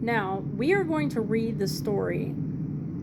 Now, we are going to read the story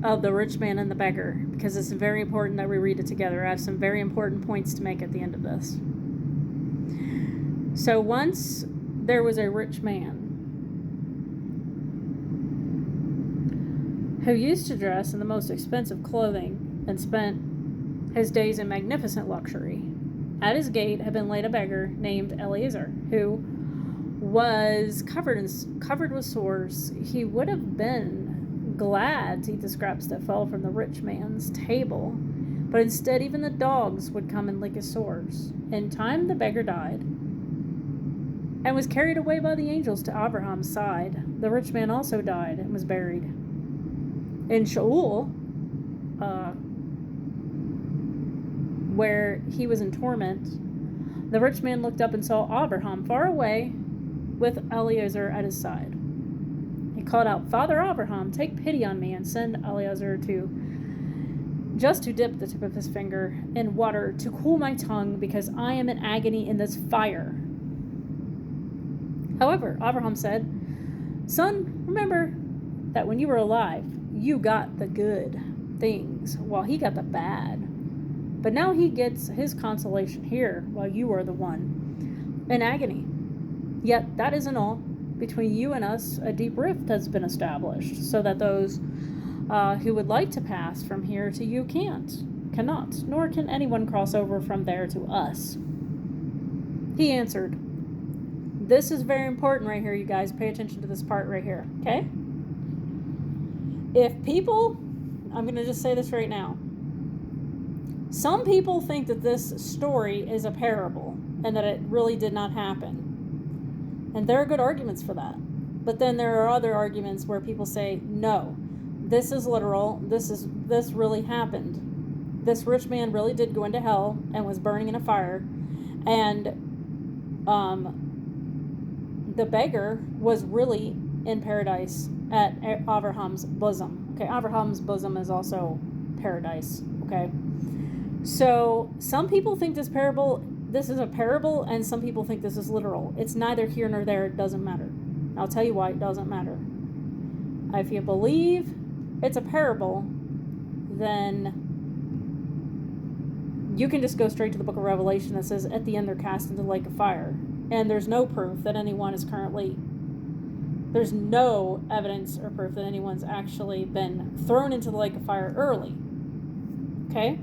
of the rich man and the beggar because it's very important that we read it together. I have some very important points to make at the end of this. So once there was a rich man who used to dress in the most expensive clothing and spent his days in magnificent luxury. At his gate had been laid a beggar named Eliezer, who was covered with sores. He would have been glad to eat the scraps that fell from the rich man's table, but instead even the dogs would come and lick his sores. In time the beggar died and was carried away by the angels to Abraham's side. The rich man also died and was buried. In Sheol, where he was in torment, the rich man looked up and saw Abraham far away with Eliezer at his side. He called out, "Father Abraham, take pity on me and send Eliezer to dip the tip of his finger in water to cool my tongue, because I am in agony in this fire." However, Abraham said, "Son, remember that when you were alive, you got the good things while he got the bad. But now he gets his consolation here while you are the one in agony. Yet that isn't all. Between you and us, a deep rift has been established, so that those who would like to pass from here to you cannot, nor can anyone cross over from there to us." He answered, this is very important right here, you guys. Pay attention to this part right here, okay? If people, I'm going to just say this right now. Some people think that this story is a parable and that it really did not happen. And there are good arguments for that. But then there are other arguments where people say, no, this is literal. This really happened. This rich man really did go into hell and was burning in a fire. And the beggar was really in paradise at Abraham's bosom. Okay, Abraham's bosom is also paradise. Okay, so some people think this is a parable, and some people think this is literal. It's neither here nor there. It doesn't matter. I'll tell you why it doesn't matter. If you believe it's a parable, then you can just go straight to the book of Revelation that says at the end they're cast into the lake of fire. And there's no proof that anyone is there's no evidence or proof that anyone's actually been thrown into the lake of fire early. Okay?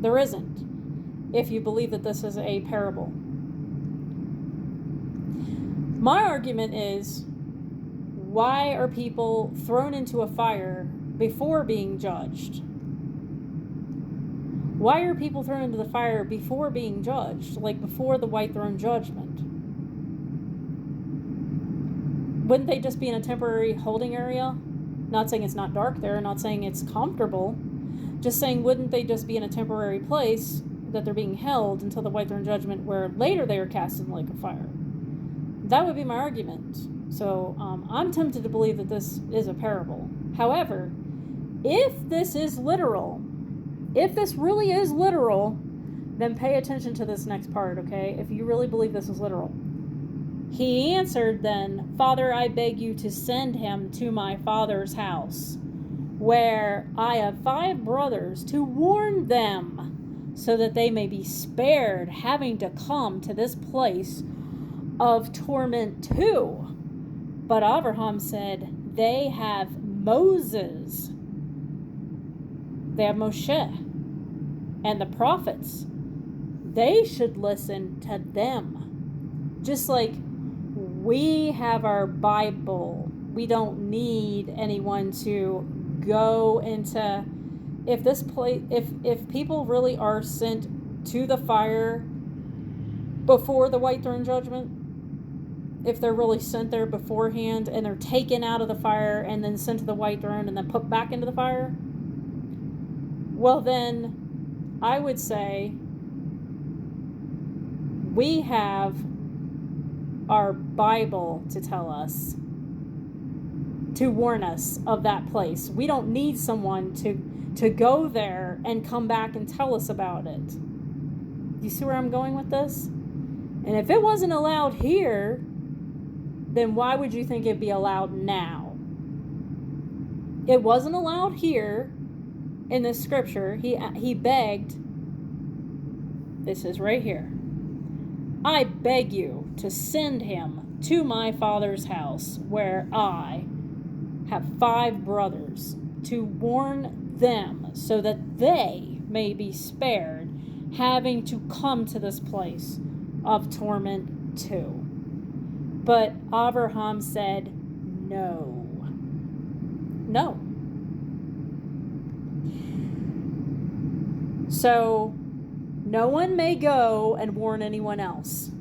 There isn't, if you believe that this is a parable. My argument is, why are people thrown into a fire before being judged? Why are people thrown into the fire before being judged, like before the white throne judgment? Wouldn't they just be in a temporary holding area? Not saying it's not dark there, not saying it's comfortable, just saying wouldn't they just be in a temporary place that they're being held until the white throne judgment, where later they are cast in the lake of fire? That would be my argument. So I'm tempted to believe that this is a parable. However, if this is literal, if this really is literal, then pay attention to this next part, okay? If you really believe this is literal. He answered then, "Father, I beg you to send him to my father's house, where I have 5 brothers, to warn them, so that they may be spared having to come to this place of torment too." But Abraham said, "They have Moses. They have Moshe and the prophets. They should listen to them. Just like we have our Bible. We don't need anyone to go into, if people really are sent to the fire before the white throne judgment, if they're really sent there beforehand and they're taken out of the fire and then sent to the white throne and then put back into the fire, well then I would say we have our Bible to tell us, to warn us of that place. We don't need someone to go there and come back and tell us about it. You see where I'm going with this? And if it wasn't allowed here, then why would you think it'd be allowed now? It wasn't allowed here in this scripture. He begged. This is right here. I beg you to send him to my father's house, where I have 5 brothers, to warn them, so that they may be spared having to come to this place of torment too. But Abraham said, no. No. So no one may go and warn anyone else.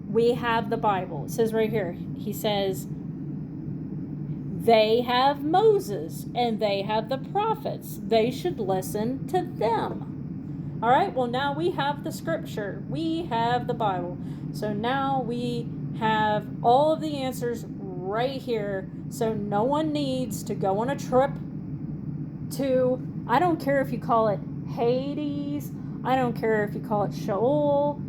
We have the Bible. It says right here, he says, they have Moses and they have the prophets. They should listen to them. All right, well, now we have the scripture. We have the Bible. So now we have all of the answers right here. So no one needs to go on a trip to, I don't care if you call it Hades. I don't care if you call it Sheol.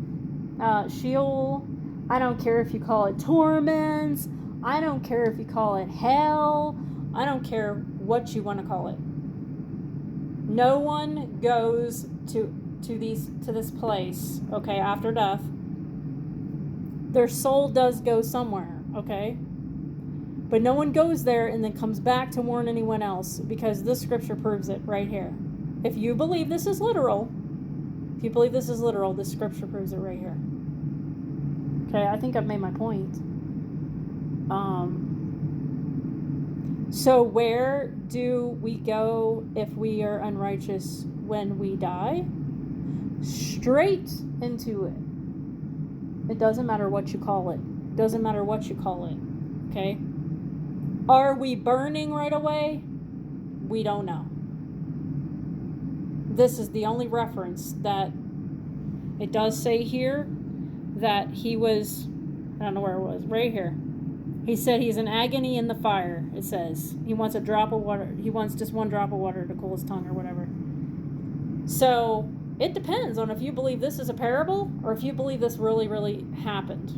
I don't care if you call it torments. I don't care if you call it hell. I don't care what you want to call it. No one goes to this place, okay, after death. Their soul does go somewhere, okay? But no one goes there and then comes back to warn anyone else, because this scripture proves it right here. If you believe this is literal, this scripture proves it right here. Okay, I think I've made my point. So where do we go if we are unrighteous when we die? Straight into it. It doesn't matter what you call it. Doesn't matter what you call it. Okay? Are we burning right away? We don't know. This is the only reference that it does say here that he was, I don't know where it was, right here. He said he's in agony in the fire, it says. He wants a drop of water. He wants just one drop of water to cool his tongue or whatever. So it depends on if you believe this is a parable or if you believe this really, really happened.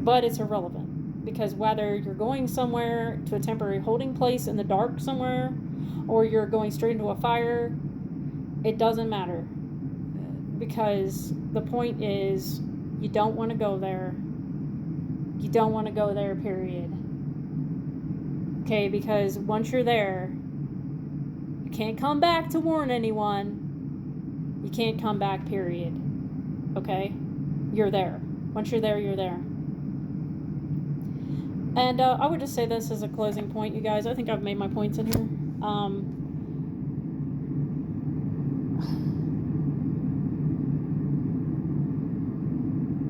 But it's irrelevant, because whether you're going somewhere to a temporary holding place in the dark somewhere, or you're going straight into a fire, it doesn't matter. Because the point is, you don't want to go there. You don't want to go there, period. Okay, because once you're there, you can't come back to warn anyone. You can't come back, period. Okay? You're there. Once you're there, you're there. And I would just say this as a closing point, you guys. I think I've made my points in here.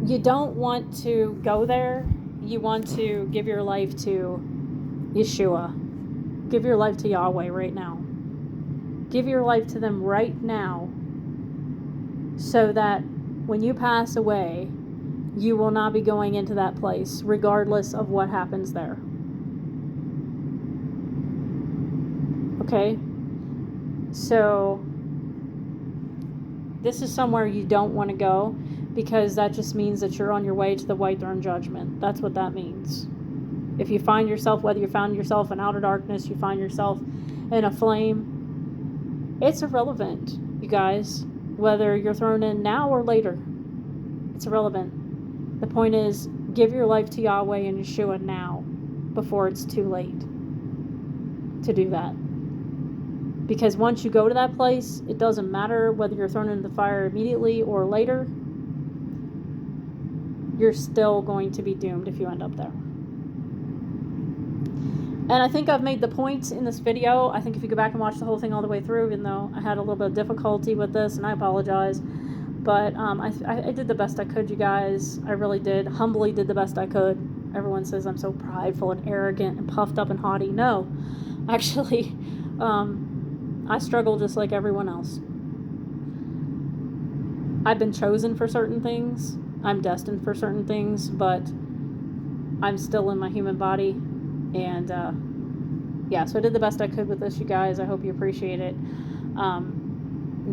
You don't want to go there. You want to give your life to Yeshua. Give your life to Yahweh right now. Give your life to them right now, so that when you pass away, you will not be going into that place, regardless of what happens there. Okay? So, this is somewhere you don't want to go, because that just means that you're on your way to the white throne judgment. That's what that means. If you find yourself, whether you found yourself in outer darkness, you find yourself in a flame, it's irrelevant, you guys. Whether you're thrown in now or later, it's irrelevant. The point is, give your life to Yahweh and Yeshua now, before it's too late to do that. Because once you go to that place, it doesn't matter whether you're thrown into the fire immediately or later. You're still going to be doomed if you end up there. And I think I've made the point in this video. I think if you go back and watch the whole thing all the way through, even though I had a little bit of difficulty with this, and I apologize, but I did the best I could, you guys. I really did. Humbly did the best I could. Everyone says I'm so prideful and arrogant and puffed up and haughty. No, actually, I struggle just like everyone else. I've been chosen for certain things. I'm destined for certain things, but I'm still in my human body. And yeah, so I did the best I could with this, you guys. I hope you appreciate it.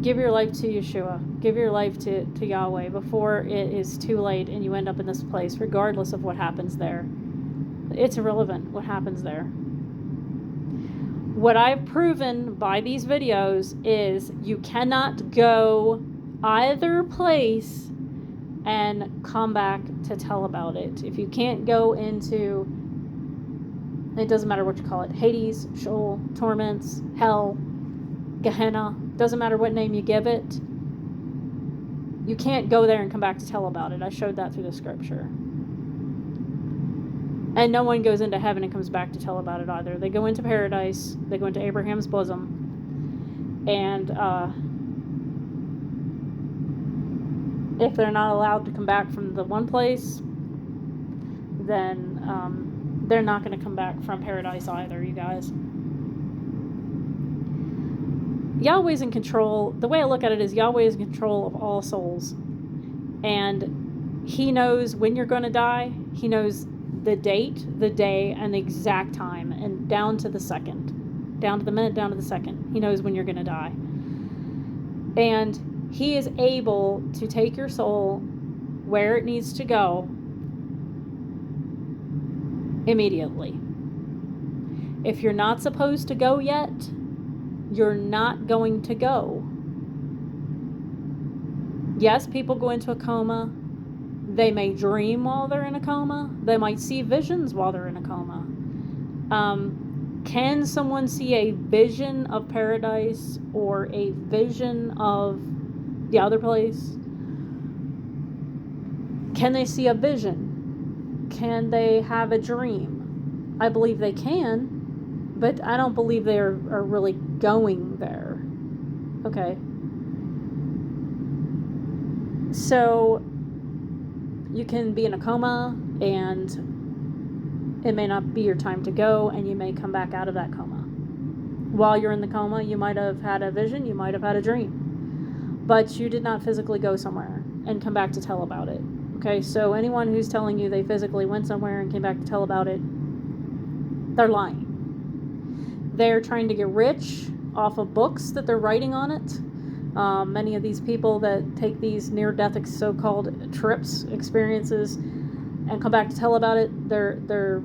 Give your life to Yeshua. Give your life to Yahweh before it is too late and you end up in this place, regardless of what happens there. It's irrelevant what happens there. What I've proven by these videos is you cannot go either place and come back to tell about it. If you can't go into, it doesn't matter what you call it, Hades, Sheol, torments, hell, Gehenna, doesn't matter what name you give it, you can't go there and come back to tell about it. I showed that through the scripture. And no one goes into heaven and comes back to tell about it either. They go into paradise, they go into Abraham's bosom, and if they're not allowed to come back from the one place, then they're not going to come back from paradise either, you guys. Yahweh's in control. The way I look at it is Yahweh is in control of all souls. And he knows when you're going to die. He knows the date, the day, and the exact time, and down to the second. Down to the minute, down to the second. He knows when you're going to die. And he is able to take your soul where it needs to go immediately. If you're not supposed to go yet, you're not going to go. Yes, people go into a coma. They may dream while they're in a coma. They might see visions while they're in a coma. Can someone see a vision of paradise or a vision of the other place? Can they see a vision? Can they have a dream? I believe they can, but I don't believe they are really going there. Okay. So you can be in a coma and it may not be your time to go, and you may come back out of that coma. While you're in the coma, you might have had a vision, you might have had a dream, but you did not physically go somewhere and come back to tell about it. Okay, so anyone who's telling you they physically went somewhere and came back to tell about it, they're lying. They're trying to get rich off of books that they're writing on it. Many of these people that take these near-death so-called trips, experiences, and come back to tell about it, they're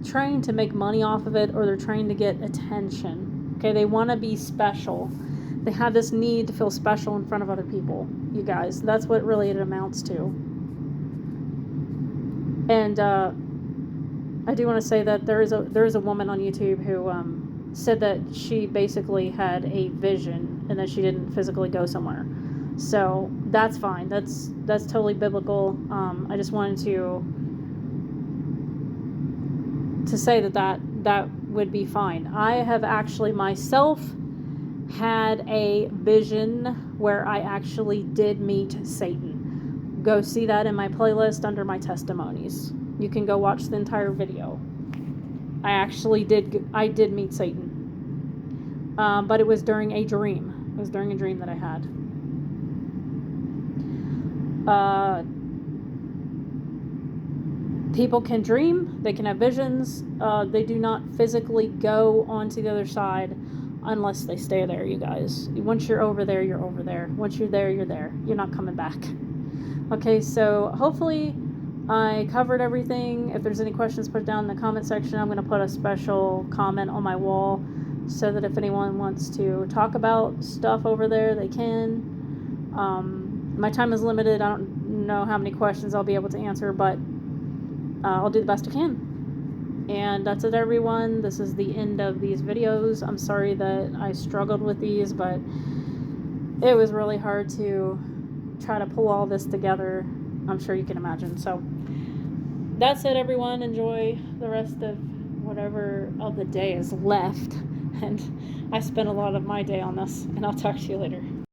trying to make money off of it, or they're trying to get attention. Okay, they want to be special. They have this need to feel special in front of other people, you guys. That's what really it amounts to. And I do want to say that there is a woman on YouTube who said that she basically had a vision and that she didn't physically go somewhere. So that's fine. That's totally biblical. I just wanted to say that would be fine. I have actually myself had a vision where I actually did meet Satan. Go see that in my playlist under my testimonies. You can go watch the entire video. I did meet Satan. But it was during a dream. It was during a dream that I had. People can dream. They can have visions. They do not physically go onto the other side unless they stay there, you guys. Once you're over there, you're over there. Once you're there, you're there. You're not coming back. Okay, so hopefully I covered everything. If there's any questions, put it down in the comment section. I'm going to put a special comment on my wall so that if anyone wants to talk about stuff over there, they can. My time is limited. I don't know how many questions I'll be able to answer, but I'll do the best I can. And that's it, everyone. This is the end of these videos. I'm sorry that I struggled with these, but it was really hard to try to pull all this together. I'm sure you can imagine. So that's it, everyone. Enjoy the rest of whatever of the day is left. And I spent a lot of my day on this, and I'll talk to you later.